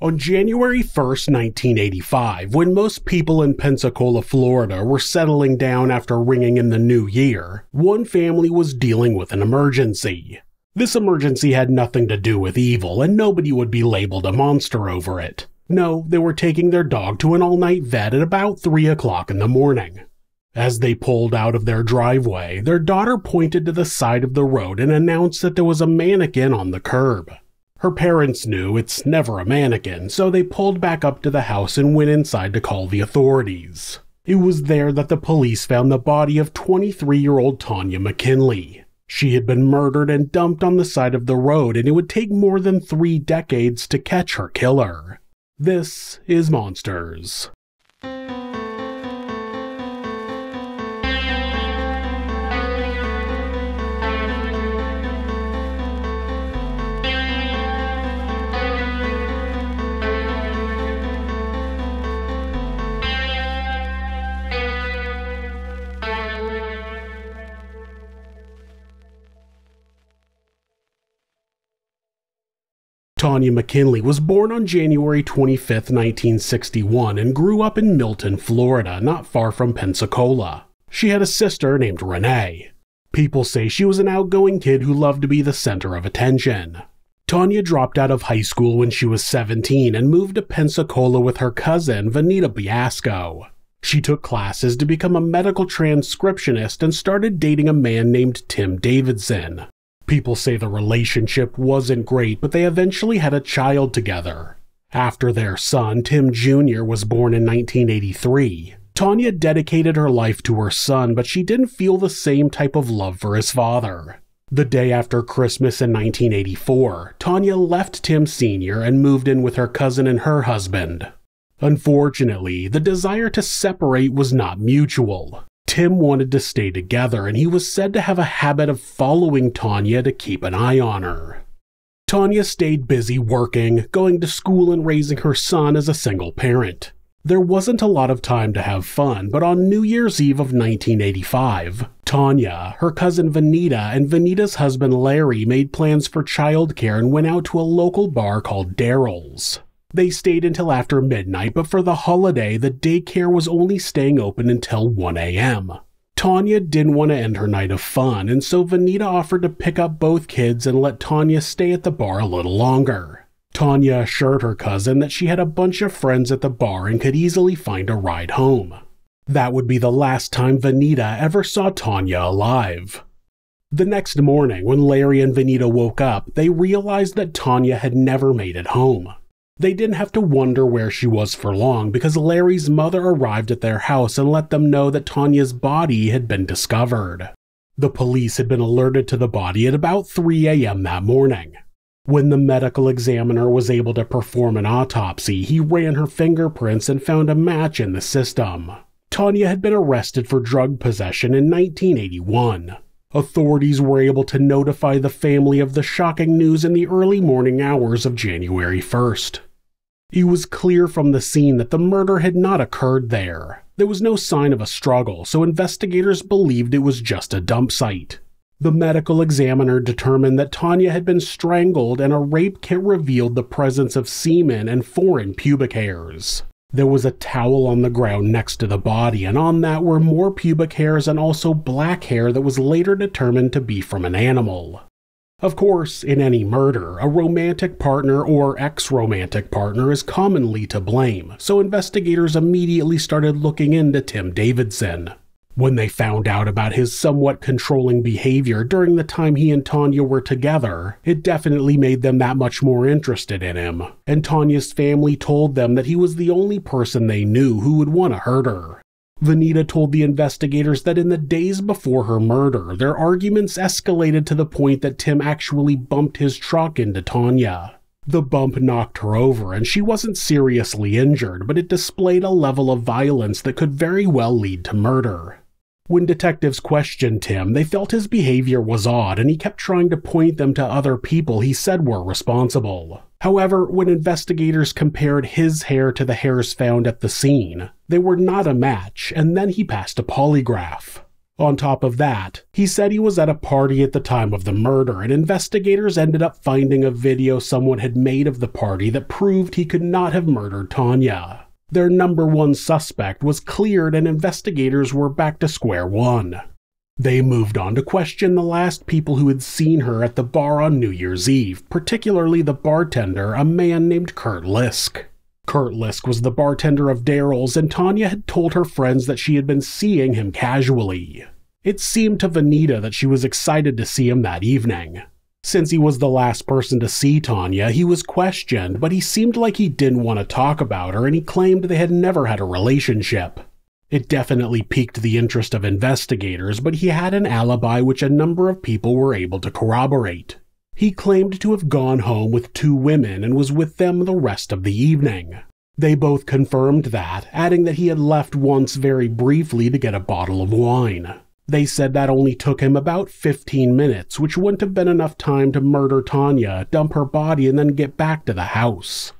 On January 1st, 1985, when most people in Pensacola, Florida were settling down after ringing in the new year, one family was dealing with an emergency. This emergency had nothing to do with evil, and nobody would be labeled a monster over it. No, they were taking their dog to an all-night vet at about 3 o'clock in the morning. As they pulled out of their driveway, their daughter pointed to the side of the road and announced that there was a mannequin on the curb. Her parents knew it's never a mannequin, so they pulled back up to the house and went inside to call the authorities. It was there that the police found the body of 23-year-old Tonya McKinley. She had been murdered and dumped on the side of the road, and it would take more than 3 decades to catch her killer. This is Monsters. Tonya McKinley was born on January 25, 1961 and grew up in Milton, Florida, not far from Pensacola. She had a sister named Renee. People say she was an outgoing kid who loved to be the center of attention. Tonya dropped out of high school when she was 17 and moved to Pensacola with her cousin, Vanita Biasco. She took classes to become a medical transcriptionist and started dating a man named Tim Davidson. People say the relationship wasn't great, but they eventually had a child together. After their son, Tim Jr., was born in 1983, Tonya dedicated her life to her son, but she didn't feel the same type of love for his father. The day after Christmas in 1984, Tonya left Tim Sr. and moved in with her cousin and her husband. Unfortunately, the desire to separate was not mutual. Tim wanted to stay together, and he was said to have a habit of following Tonya to keep an eye on her. Tonya stayed busy working, going to school, and raising her son as a single parent. There wasn't a lot of time to have fun, but on New Year's Eve of 1985, Tonya, her cousin Vanita, and Vanita's husband Larry made plans for childcare and went out to a local bar called Daryl's. They stayed until after midnight, but for the holiday, the daycare was only staying open until 1 a.m. Tonya didn't want to end her night of fun, and so Vanita offered to pick up both kids and let Tonya stay at the bar a little longer. Tonya assured her cousin that she had a bunch of friends at the bar and could easily find a ride home. That would be the last time Vanita ever saw Tonya alive. The next morning, when Larry and Vanita woke up, they realized that Tonya had never made it home. They didn't have to wonder where she was for long because Larry's mother arrived at their house and let them know that Tonya's body had been discovered. The police had been alerted to the body at about 3 a.m. that morning. When the medical examiner was able to perform an autopsy, he ran her fingerprints and found a match in the system. Tonya had been arrested for drug possession in 1981. Authorities were able to notify the family of the shocking news in the early morning hours of January 1st. It was clear from the scene that the murder had not occurred there. There was no sign of a struggle, so investigators believed it was just a dump site. The medical examiner determined that Tonya had been strangled, and a rape kit revealed the presence of semen and foreign pubic hairs. There was a towel on the ground next to the body, and on that were more pubic hairs and also black hair that was later determined to be from an animal. Of course, in any murder, a romantic partner or ex-romantic partner is commonly to blame, so investigators immediately started looking into Tim Davidson. When they found out about his somewhat controlling behavior during the time he and Tonya were together, it definitely made them that much more interested in him, and Tonya's family told them that he was the only person they knew who would want to hurt her. Vanita told the investigators that in the days before her murder, their arguments escalated to the point that Tim actually bumped his truck into Tonya. The bump knocked her over, and she wasn't seriously injured, but it displayed a level of violence that could very well lead to murder. When detectives questioned Tim, they felt his behavior was odd, and he kept trying to point them to other people he said were responsible. However, when investigators compared his hair to the hairs found at the scene, they were not a match, and then he passed a polygraph. On top of that, he said he was at a party at the time of the murder, and investigators ended up finding a video someone had made of the party that proved he could not have murdered Tonya. Their number one suspect was cleared, and investigators were back to square one. They moved on to question the last people who had seen her at the bar on New Year's Eve, particularly the bartender, a man named Kurt Lisk. Kurt Lisk was the bartender of Daryl's, and Tonya had told her friends that she had been seeing him casually. It seemed to Vanita that she was excited to see him that evening. Since he was the last person to see Tonya, he was questioned, but he seemed like he didn't want to talk about her, and he claimed they had never had a relationship. It definitely piqued the interest of investigators, but he had an alibi which a number of people were able to corroborate. He claimed to have gone home with 2 women and was with them the rest of the evening. They both confirmed that, adding that he had left once very briefly to get a bottle of wine. They said that only took him about 15 minutes, which wouldn't have been enough time to murder Tonya, dump her body, and then get back to the house.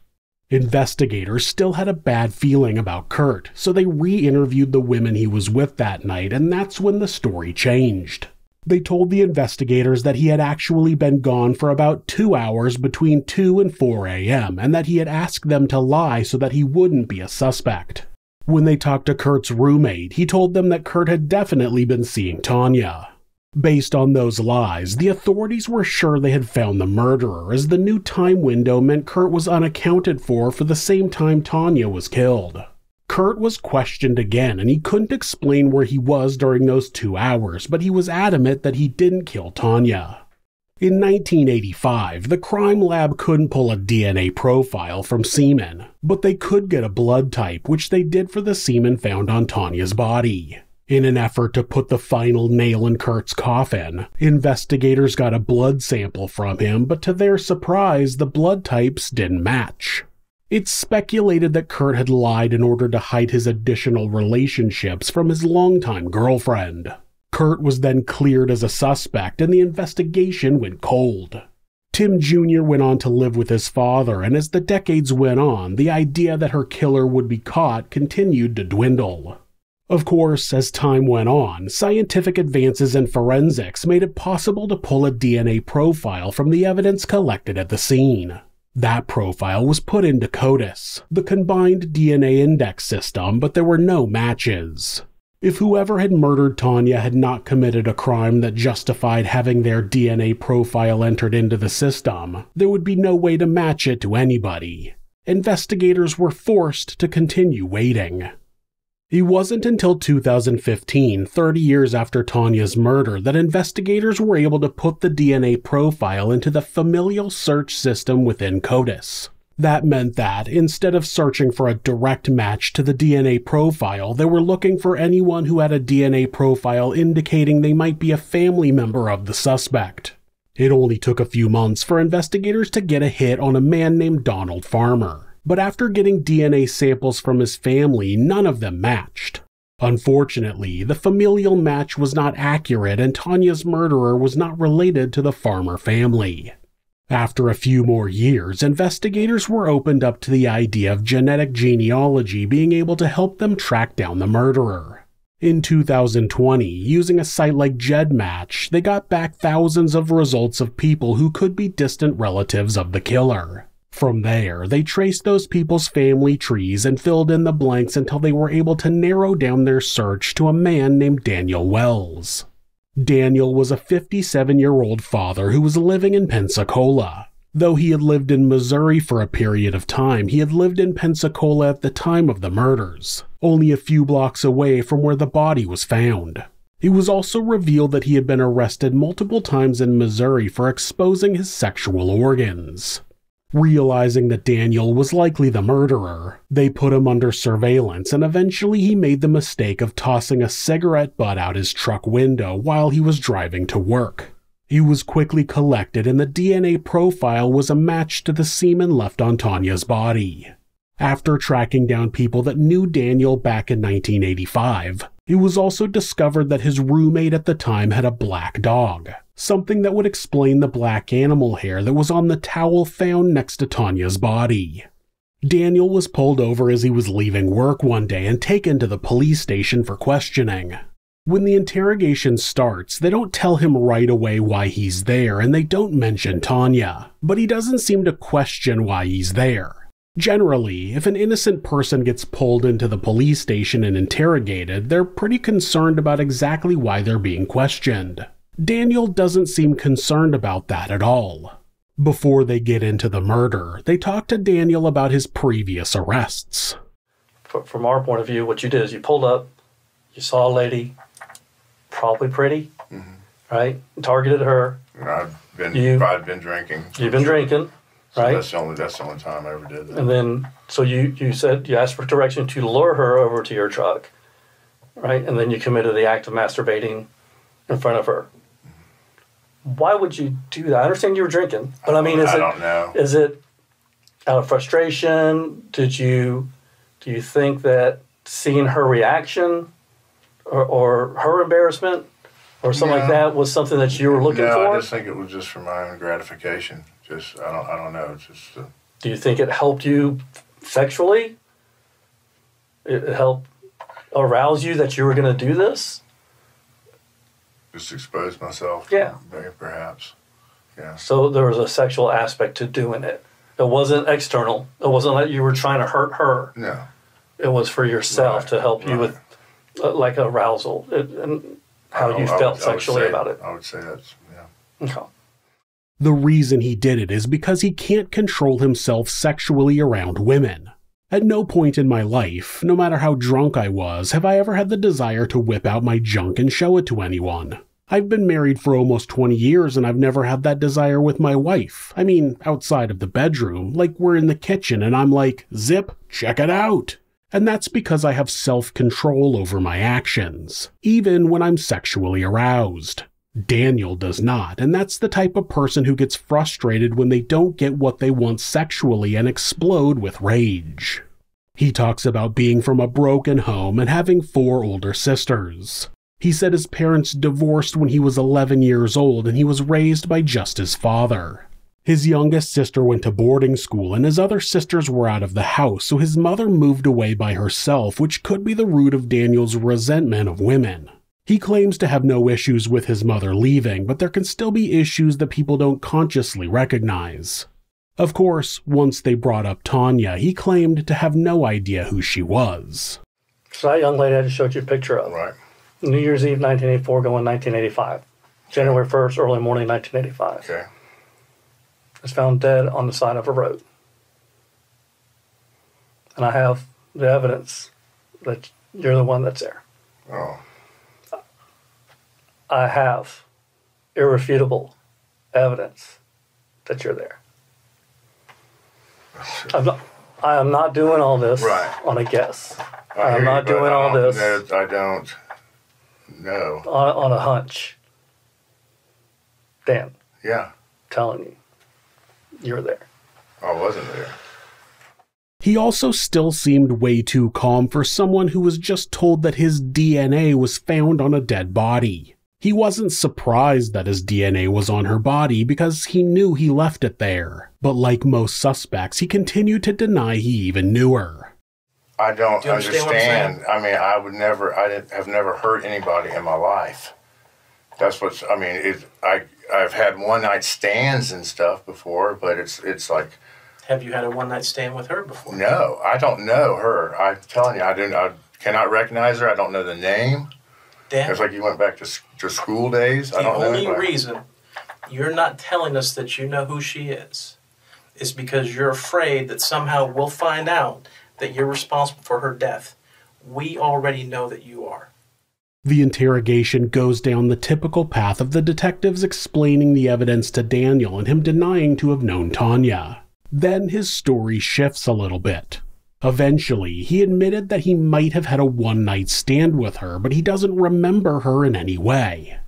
Investigators still had a bad feeling about Kurt, so they re-interviewed the women he was with that night, and that's when the story changed. They told the investigators that he had actually been gone for about 2 hours between 2 and 4 a.m., and that he had asked them to lie so that he wouldn't be a suspect. When they talked to Kurt's roommate, he told them that Kurt had definitely been seeing Tonya. Based on those lies, the authorities were sure they had found the murderer, as the new time window meant Kurt was unaccounted for the same time Tonya was killed. Kurt was questioned again, and he couldn't explain where he was during those 2 hours, but he was adamant that he didn't kill Tonya. In 1985, the crime lab couldn't pull a DNA profile from semen, but they could get a blood type, which they did for the semen found on Tonya's body. In an effort to put the final nail in Kurt's coffin, investigators got a blood sample from him, but to their surprise, the blood types didn't match. It's speculated that Kurt had lied in order to hide his additional relationships from his longtime girlfriend. Kurt was then cleared as a suspect, and the investigation went cold. Tim Jr. went on to live with his father, and as the decades went on, the idea that her killer would be caught continued to dwindle. Of course, as time went on, scientific advances in forensics made it possible to pull a DNA profile from the evidence collected at the scene. That profile was put into CODIS, the combined DNA index system, but there were no matches. If whoever had murdered Tonya had not committed a crime that justified having their DNA profile entered into the system, there would be no way to match it to anybody. Investigators were forced to continue waiting. It wasn't until 2015, 30 years after Tonya's murder, that investigators were able to put the DNA profile into the familial search system within CODIS. That meant that, instead of searching for a direct match to the DNA profile, they were looking for anyone who had a DNA profile indicating they might be a family member of the suspect. It only took a few months for investigators to get a hit on a man named Donald Farmer. But after getting DNA samples from his family, none of them matched. Unfortunately, the familial match was not accurate, and Tonya's murderer was not related to the Farmer family. After a few more years, investigators were opened up to the idea of genetic genealogy being able to help them track down the murderer. In 2020, using a site like GEDmatch, they got back thousands of results of people who could be distant relatives of the killer. From there, they traced those people's family trees and filled in the blanks until they were able to narrow down their search to a man named Daniel Wells. Daniel was a 57-year-old father who was living in Pensacola. Though he had lived in Missouri for a period of time, he had lived in Pensacola at the time of the murders, only a few blocks away from where the body was found. It was also revealed that he had been arrested multiple times in Missouri for exposing his sexual organs. Realizing that Daniel was likely the murderer, they put him under surveillance, and eventually he made the mistake of tossing a cigarette butt out his truck window while he was driving to work. He was quickly collected, and the DNA profile was a match to the semen left on Tonya's body. After tracking down people that knew Daniel back in 1985, it was also discovered that his roommate at the time had a black dog, something that would explain the black animal hair that was on the towel found next to Tonya's body. Daniel was pulled over as he was leaving work one day and taken to the police station for questioning. When the interrogation starts, they don't tell him right away why he's there, and they don't mention Tonya, but he doesn't seem to question why he's there. Generally, if an innocent person gets pulled into the police station and interrogated, they're pretty concerned about exactly why they're being questioned. Daniel doesn't seem concerned about that at all. Before they get into the murder, they talk to Daniel about his previous arrests. From our point of view, what you did is you pulled up, you saw a lady, probably pretty, right? Targeted her. I've been drinking. You've been drinking, right? So that's the only time I ever did that. And then, so you said you asked for direction to lure her over to your truck, right? And then you committed the act of masturbating in front of her. Why would you do that? I understand you were drinking, but I mean, I don't know. Is it out of frustration? Do you think that seeing her reaction or her embarrassment or something like that was something that you were looking for? No, I just think it was just for my own gratification. Just I don't know. It's just. Do you think it helped you sexually? It helped arouse you that you were going to do this? Just expose myself. Yeah. Perhaps. Yeah. So there was a sexual aspect to doing it. It wasn't external. It wasn't like you were trying to hurt her. No. It was for yourself to help you with like arousal and how you felt sexually about it. I would say that's, yeah. Okay. The reason he did it is because he can't control himself sexually around women. At no point in my life, no matter how drunk I was, have I ever had the desire to whip out my junk and show it to anyone. I've been married for almost 20 years and I've never had that desire with my wife. I mean, outside of the bedroom, like we're in the kitchen and I'm like, zip, check it out. And that's because I have self-control over my actions, even when I'm sexually aroused. Daniel does not, and that's the type of person who gets frustrated when they don't get what they want sexually and explode with rage. He talks about being from a broken home and having 4 older sisters. He said his parents divorced when he was 11 years old and he was raised by just his father. His youngest sister went to boarding school and his other sisters were out of the house, so his mother moved away by herself, which could be the root of Daniel's resentment of women. He claims to have no issues with his mother leaving, but there can still be issues that people don't consciously recognize. Of course, once they brought up Tonya, he claimed to have no idea who she was. So that young lady I just showed you a picture of. Right. New Year's Eve 1984 going 1985. January 1st, early morning 1985. Okay. Was found dead on the side of a road. And I have the evidence that you're the one that's there. Oh. I have irrefutable evidence that you're there. I am not doing all this on a guess. I'm not doing all this. I don't know. On a hunch. Dan. Yeah. Telling you. You're there. I wasn't there. He also still seemed way too calm for someone who was just told that his DNA was found on a dead body. He wasn't surprised that his DNA was on her body because he knew he left it there. But like most suspects, he continued to deny he even knew her. I don't understand. I mean, I have never hurt anybody in my life. That's what's, I mean, I've had one-night stands and stuff before, but it's like... Have you had a one-night stand with her before? No, I don't know her. I'm telling you, I cannot recognize her. I don't know the name. Dan, it's like you went back to school days. I don't know anybody. The only reason you're not telling us that you know who she is because you're afraid that somehow we'll find out that you're responsible for her death. We already know that you are. The interrogation goes down the typical path of the detectives explaining the evidence to Daniel and him denying to have known Tonya. Then his story shifts a little bit. Eventually, he admitted that he might have had a one-night stand with her, but he doesn't remember her in any way.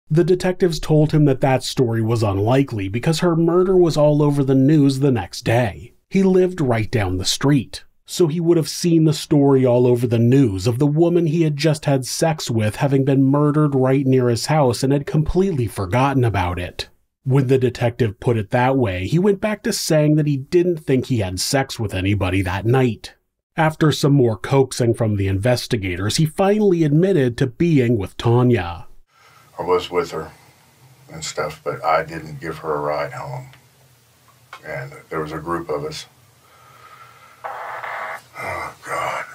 The detectives told him that that story was unlikely because her murder was all over the news the next day. He lived right down the street, so he would have seen the story all over the news of the woman he had just had sex with having been murdered right near his house and had completely forgotten about it. When the detective put it that way, he went back to saying that he didn't think he had sex with anybody that night. After some more coaxing from the investigators, he finally admitted to being with Tonya. I was with her and stuff, but I didn't give her a ride home. And there was a group of us. Oh, God.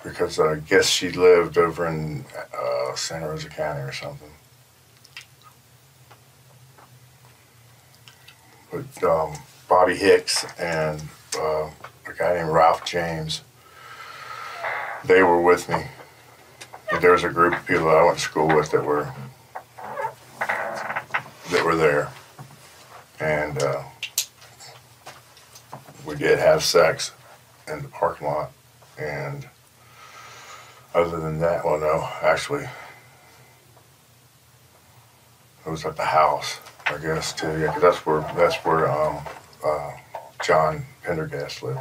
Because I guess she lived over in Santa Rosa County or something. But Bobby Hicks and a guy named Ralph James, they were with me. There was a group of people that I went to school with that were there. And we did have sex in the parking lot. And other than that, well, no, actually, it was at the house, I guess, too. Yeah, because that's where John Pendergast lived.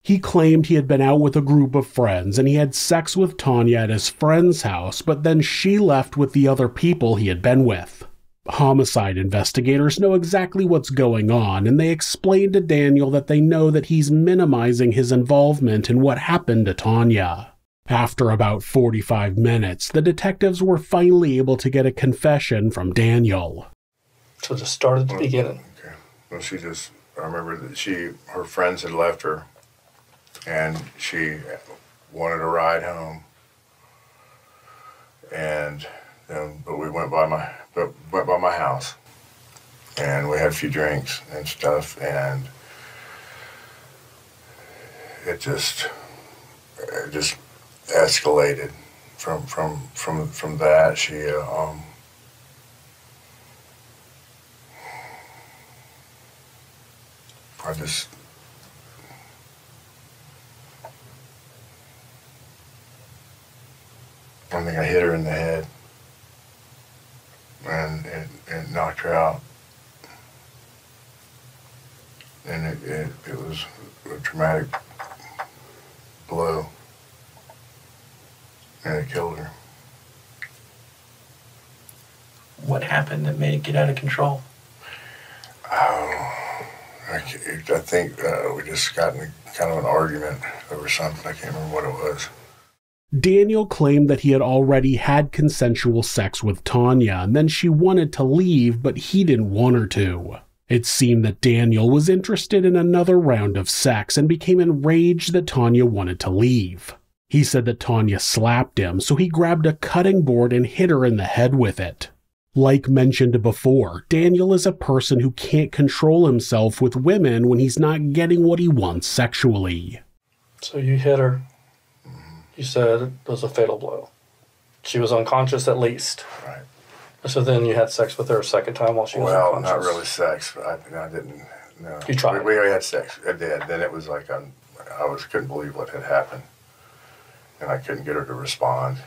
He claimed he had been out with a group of friends and he had sex with Tonya at his friend's house, but then she left with the other people he had been with. Homicide investigators know exactly what's going on, and they explain to Daniel that they know that he's minimizing his involvement in what happened to Tonya. After about 45 minutes, the detectives were finally able to get a confession from Daniel. So just start at the beginning. Okay. Well, I remember that her friends had left her, and she wanted a ride home. And but we went by my house, and we had a few drinks and stuff, and it just escalated from that. She I think I hit her in the head, and it knocked her out. And it was a traumatic blow, and it killed her. What happened that made it get out of control? I think we just got in kind of an argument over something. I can't remember what it was. Daniel claimed that he had already had consensual sex with Tonya, and then she wanted to leave, but he didn't want her to. It seemed that Daniel was interested in another round of sex and became enraged that Tonya wanted to leave. He said that Tonya slapped him, so he grabbed a cutting board and hit her in the head with it. Like mentioned before, Daniel is a person who can't control himself with women when he's not getting what he wants sexually. So you hit her. You said it was a fatal blow. She was unconscious at least. Right. So then you had sex with her a second time while she was unconscious? Well, not really sex. I didn't. No. You tried? We had sex. I did. Then it was like couldn't believe what had happened, and I couldn't get her to respond.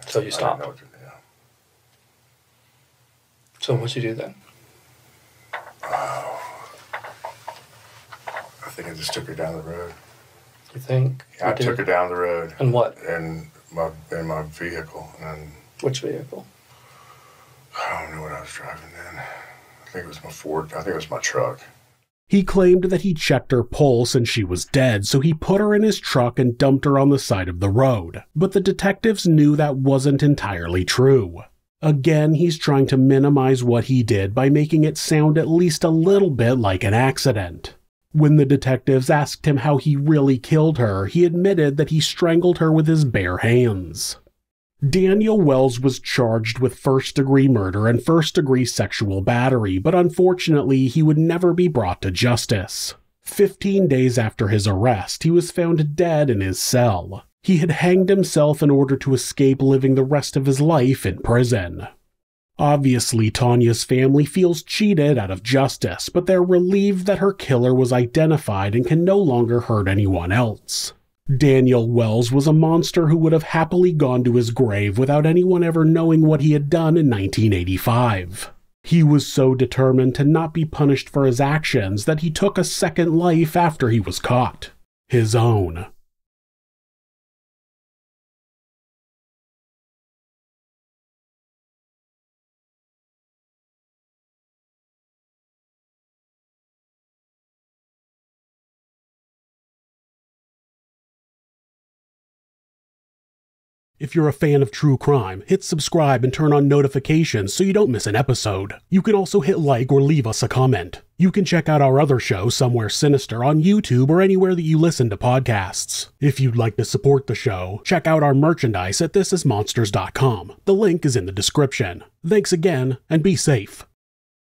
So you stopped? I didn't know what to do. So what'd you do then? I think I just took her down the road. You think? I took her down the road. And what? In my vehicle. And which vehicle? I don't know what I was driving then. I think it was my Ford. I think it was my truck. He claimed that he checked her pulse and she was dead, so he put her in his truck and dumped her on the side of the road. But the detectives knew that wasn't entirely true. Again, he's trying to minimize what he did by making it sound at least a little bit like an accident. When the detectives asked him how he really killed her, he admitted that he strangled her with his bare hands. Daniel Wells was charged with first-degree murder and first-degree sexual battery, but unfortunately he would never be brought to justice. 15 days after his arrest, he was found dead in his cell. He had hanged himself in order to escape living the rest of his life in prison. Obviously, Tonya's family feels cheated out of justice, but they're relieved that her killer was identified and can no longer hurt anyone else. Daniel Wells was a monster who would have happily gone to his grave without anyone ever knowing what he had done in 1985. He was so determined to not be punished for his actions that he took a second life after he was caught. His own. If you're a fan of true crime, hit subscribe and turn on notifications so you don't miss an episode. You can also hit like or leave us a comment. You can check out our other show, Somewhere Sinister, on YouTube or anywhere that you listen to podcasts. If you'd like to support the show, check out our merchandise at thisismonsters.com. The link is in the description. Thanks again, and be safe.